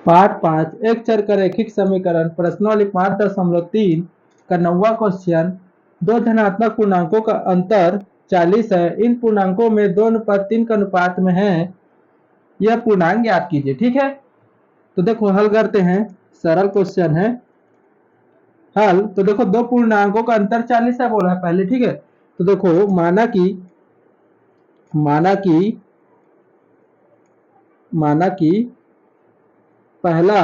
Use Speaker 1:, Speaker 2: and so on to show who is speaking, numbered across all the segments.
Speaker 1: पाठ 5 एक चर का रैखिक समीकरण प्रश्नावली 5.3 का 9वां क्वेश्चन। दो धनात्मक पूर्णांकों का अंतर 40 है, इन पूर्णांकों में 2:3 का अनुपात में है, यह पूर्णांक ज्ञात कीजिए। ठीक है, तो देखो हल करते हैं, सरल क्वेश्चन है। हल तो देखो दो पूर्णांकों का अंतर 40 है बोला है पहले। ठीक है, तो देखो माना कि पहला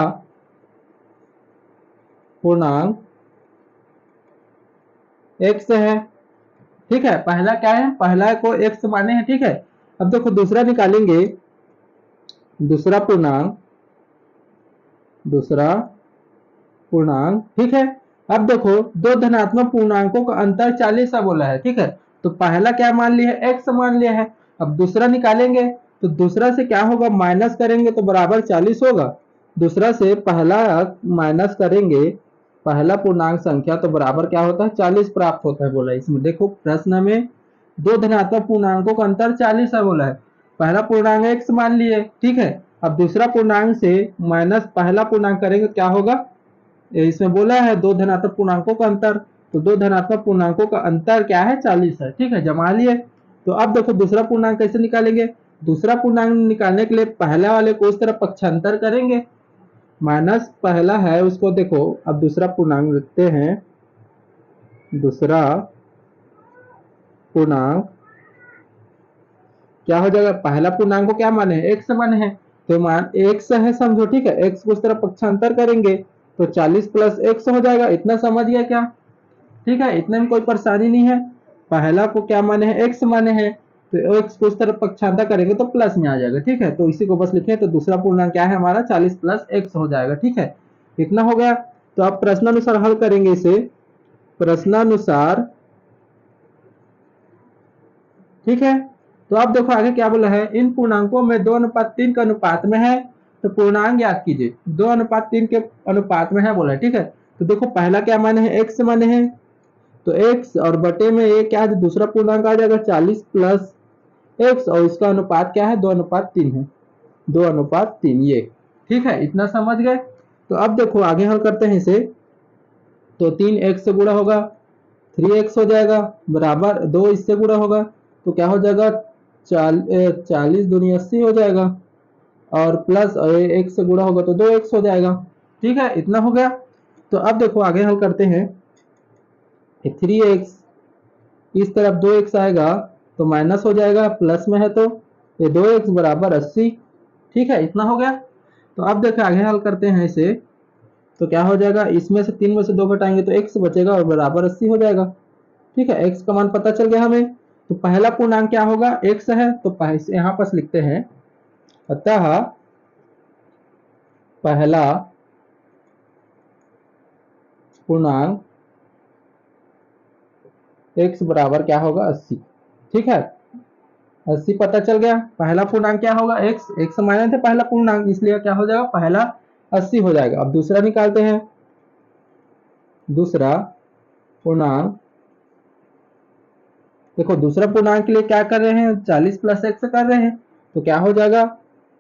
Speaker 1: पूर्णांक x है। ठीक है, पहला क्या है, पहला को x माने हैं। ठीक है, अब देखो दूसरा निकालेंगे, दूसरा पूर्णांक। ठीक है, अब देखो दो धनात्मक पूर्णांकों का अंतर 40 बोला है। ठीक है, तो पहला क्या मान लिया है, x मान लिया है। अब दूसरा निकालेंगे तो दूसरा से क्या होगा, माइनस करेंगे तो बराबर 40 होगा। दूसरा से पहला माइनस करेंगे, पहला पूर्णांक संख्या, तो बराबर क्या होता है, 40 प्राप्त होता है बोला है। इसमें देखो प्रश्न में दो धनात्मक पूर्णांकों का अंतर 40 है बोला है, पहला पूर्णांक x मान लिए। ठीक है, अब दूसरा पूर्णांक से माइनस पहला पूर्णांक करेंगे, क्या होगा, इसमें बोला है दो धनात्मक पूर्णांकों का अंतर, तो दो धनात्मक पूर्णांकों का अंतर क्या है, 40 है। ठीक है, जमा लिए। तो अब देखो दूसरा पूर्णांक कैसे निकालेंगे, दूसरा पूर्णांक निकालने के लिए पहले वाले को उस तरफ पक्षांतर करेंगे, माइनस पहला है उसको देखो, अब दूसरा पूर्णांक लिखते हैं, दूसरा पूर्णांक क्या हो जाएगा, पहला पूर्णांक को क्या माने, x माने हैं, तो मान x है समझो। ठीक है, x को उस तरफ पक्षांतर करेंगे तो 40 प्लस x हो जाएगा। इतना समझ गया क्या? ठीक है, इतने में कोई परेशानी नहीं है। पहला को क्या माने हैं, x माने हैं, तो x को उस तरफ पक्षांतर करेंगे तो प्लस में आ जाएगा। ठीक है, तो इसी को बस लिखे, तो दूसरा पूर्णांक क्या है हमारा, 40 प्लस x हो जाएगा। ठीक है, इतना हो गया। तो अब प्रश्नानुसार हल करेंगे इसे, प्रश्नानुसार। ठीक है, तो अब देखो आगे क्या बोला है, इन पूर्णांकों में 2:3 का अनुपात में है, तो पूर्णांक याद कीजिए, 2:3 के अनुपात में है बोला है। ठीक है, तो देखो पहला क्या माने हैं, x माने हैं, तो x और बटे में ये क्या है, दूसरा पूर्णांक आ जाएगा 40 प्लस x, और इसका अनुपात क्या है, 2:3 है, 2:3 ये। ठीक है, इतना समझ गए। तो अब देखो आगे हल करते हैं इसे, तो 3x से गुणा होगा 3x हो जाएगा, बराबर 2 इससे गुणा होगा तो क्या हो जाएगा, 40 दूनी 80 हो जाएगा, और प्लस एक से गुणा होगा तो 2x हो जाएगा। ठीक है, इतना हो गया। तो अब देखो आगे हल करते हैं, 3x इस तरफ 2x आएगा तो माइनस हो जाएगा, प्लस में है तो ये 2x बराबर 80। ठीक है, इतना हो गया। तो अब देखो आगे हल करते हैं इसे, तो क्या हो जाएगा, इसमें से 3 में से 2 घटाएंगे तो x बचेगा और बराबर 80 हो जाएगा। ठीक है, x का मान पता चल गया हमें। तो पहला पूर्णांक क्या होगा, x है, तो यहां पर लिखते हैं, अतः पहला पूर्णांक x बराबर क्या होगा, 80। ठीक है, 80 पता चल गया। पहला पूर्णांक क्या होगा, x माने थे पहला पूर्णांक, इसलिए क्या हो जाएगा, पहला 80 हो जाएगा। अब दूसरा निकालते हैं, दूसरा पूर्णांक। देखो दूसरा पूर्णांक के लिए क्या कर रहे हैं, 40 प्लस x कर रहे हैं, तो क्या हो जाएगा,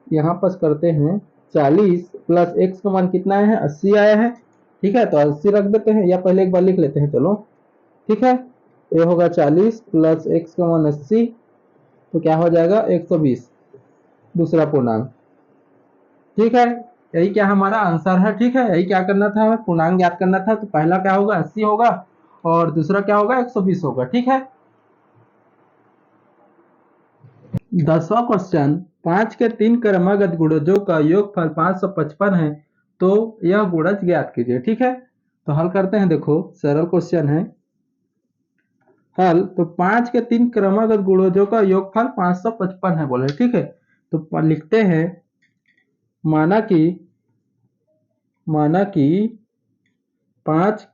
Speaker 1: यहाँ पर करते हैं 40 प्लस x का मान कितना है, 80 आया है। ठीक है, तो 80 रख देते हैं, या पहले एक बार लिख लेते हैं, चलो। ठीक है, ये होगा 40 प्लस x का मान 80, तो क्या हो जाएगा, 120 दूसरा पूर्णांक। ठीक है, यही क्या हमारा आंसर है। ठीक है, यही क्या करना था, हमें पूर्णांक याद करना था। तो पहला क्या होगा, 80 होगा, और दूसरा क्या होगा, 120 होगा। ठीक है, 10वां क्वेश्चन, 5 के 3 क्रमागत गुणजों का योगफल 555 है, तो यह गुणज ज्ञात कीजिए। ठीक है, तो हल करते हैं, देखो सरल क्वेश्चन है। हल तो 5 के 3 क्रमागत गुणजों का योगफल 555 है बोले। ठीक है, तो लिखते हैं, माना कि 5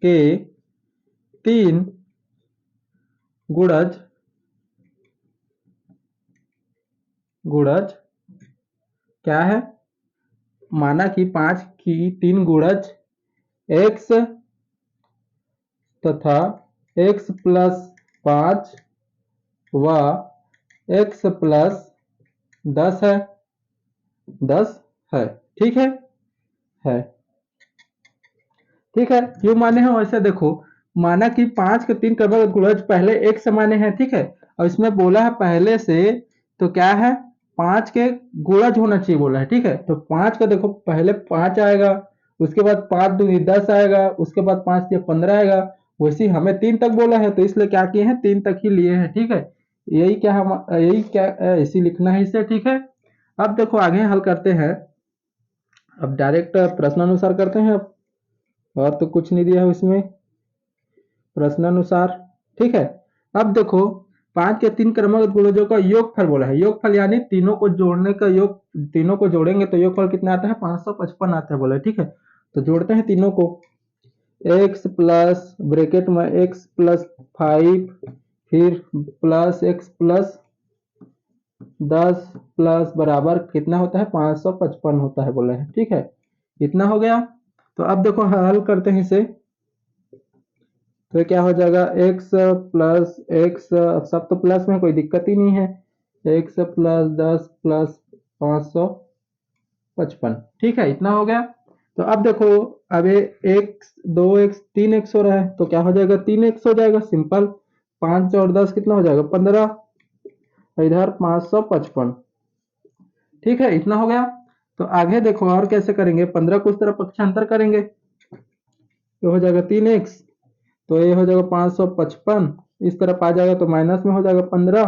Speaker 1: के 3 गुणज क्या है, माना कि 5 की 3 गुणज x तथा x प्लस 5 व x प्लस 10 है, 10 है। ठीक है ठीक है। क्यों माने हैं वैसे देखो, माना कि 5 के 3 क्रमबद्ध गुणज पहले एक से माने हैं, ठीक है, और इसमें बोला है पहले से, तो क्या है, 5 के गुणज होना चाहिए बोला है, ठीक है। तो 5 का देखो पहले 5 आएगा, उसके बाद 5 दूनी 10 आएगा, उसके बाद 5 से 15 आएगा। वैसे ही हमें 3 तक बोला है, तो इसलिए क्या किए हैं, 3 तक ही लिए हैं, ठीक है। यही क्या इसी लिखना है इसे, ठीक है। अब देखो आगे हल करते हैं, अब डायरेक्ट प्रश्नानुसार करते हैं अब, और तो कुछ नहीं दिया है इसमें प्रश्नानुसार, ठीक है। अब देखो 5 के 3 क्रमबद्ध गुणजों का योगफल बोला है, योगफल यानी तीनों को जोड़ने का योग, तीनों को जोड़ेंगे तो योगफल कितना आता है, 555 आता है बोला है, ठीक है। तो जोड़ते हैं तीनों को, x प्लस ब्रैकेट में x प्लस 5, फिर प्लस x प्लस 10 प्लस बराबर कितना होता है, 555 होता है बोला है, ठीक है। इतना हो गया। तो अब देखो हल करते हैं इसे, तो क्या हो जाएगा, x प्लस x, सब तो प्लस में कोई दिक्कत ही नहीं है, x प्लस 10 प्लस 555, ठीक है, इतना हो गया। तो अब देखो, अब x 2x 3x हो रहा है, तो क्या हो जाएगा, 3x हो जाएगा सिंपल, 5 और 10 कितना हो जाएगा, 15, इधर 555, ठीक है, इतना हो गया। तो आगे देखो और कैसे करेंगे, 15 को इस तरफ पक्षांतर करेंगे तो हो जाएगा 3x, तो ये हो जाएगा 555, इस तरफ आ जाएगा तो माइनस में हो जाएगा 15,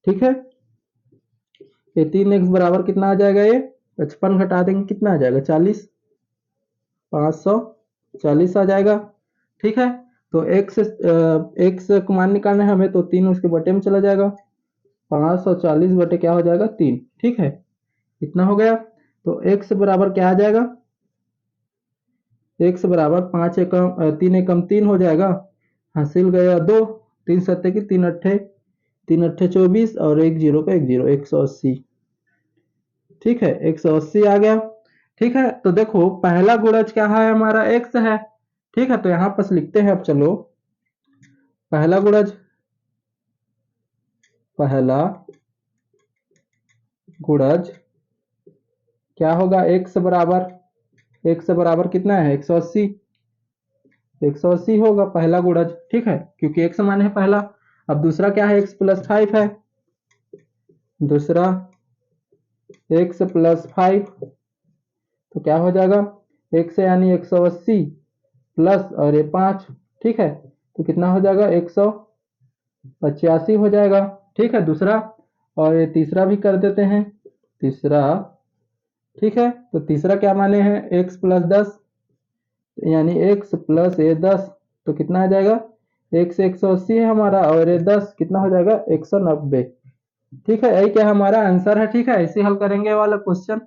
Speaker 1: ठीक है। ये 3x बराबर कितना आ जाएगा, ये 55 घटा देंगे कितना आ जाएगा, 40, 540 आ जाएगा, ठीक है। तो x को मान निकालना है हमें, तो 3 उसके बटे में चला जाएगा, 540 बटे क्या हो जाएगा, 3, ठीक है, इतना हो गया। तो x बराबर क्या आ जाएगा, x बराबर 5 एकम 3 एकम 3 हो जाएगा, हासिल गया 2, 3 सत्ते की 3 अट्ठे 24 और 1 जीरो का 1 जीरो, 180, ठीक है, 180 आ गया, ठीक है। तो देखो पहला गुणज क्या है हमारा, x है, ठीक है। तो यहां पर लिखते हैं अब, चलो पहला गुणज, पहला गुणज क्या होगा, x बराबर कितना है, 180, 180 होगा पहला गुणज, ठीक है, क्योंकि x माने है पहला। अब दूसरा क्या है, x प्लस 5 है, दूसरा x प्लस 5, तो क्या हो जाएगा, x यानी 180 प्लस और ये 5, ठीक है, तो कितना हो जाएगा, 185 हो जाएगा, ठीक है, दूसरा। और ये तीसरा भी कर देते हैं, तीसरा, ठीक है। तो तीसरा क्या माने हैं, x प्लस 10, यानी x प्लस ये 10, तो कितना आ जाएगा, x 180 है हमारा, और ये 10 कितना हो जाएगा, 190, ठीक है। यही क्या हमारा आंसर है, ठीक है। ऐसे हल करेंगे वाला क्वेश्चन।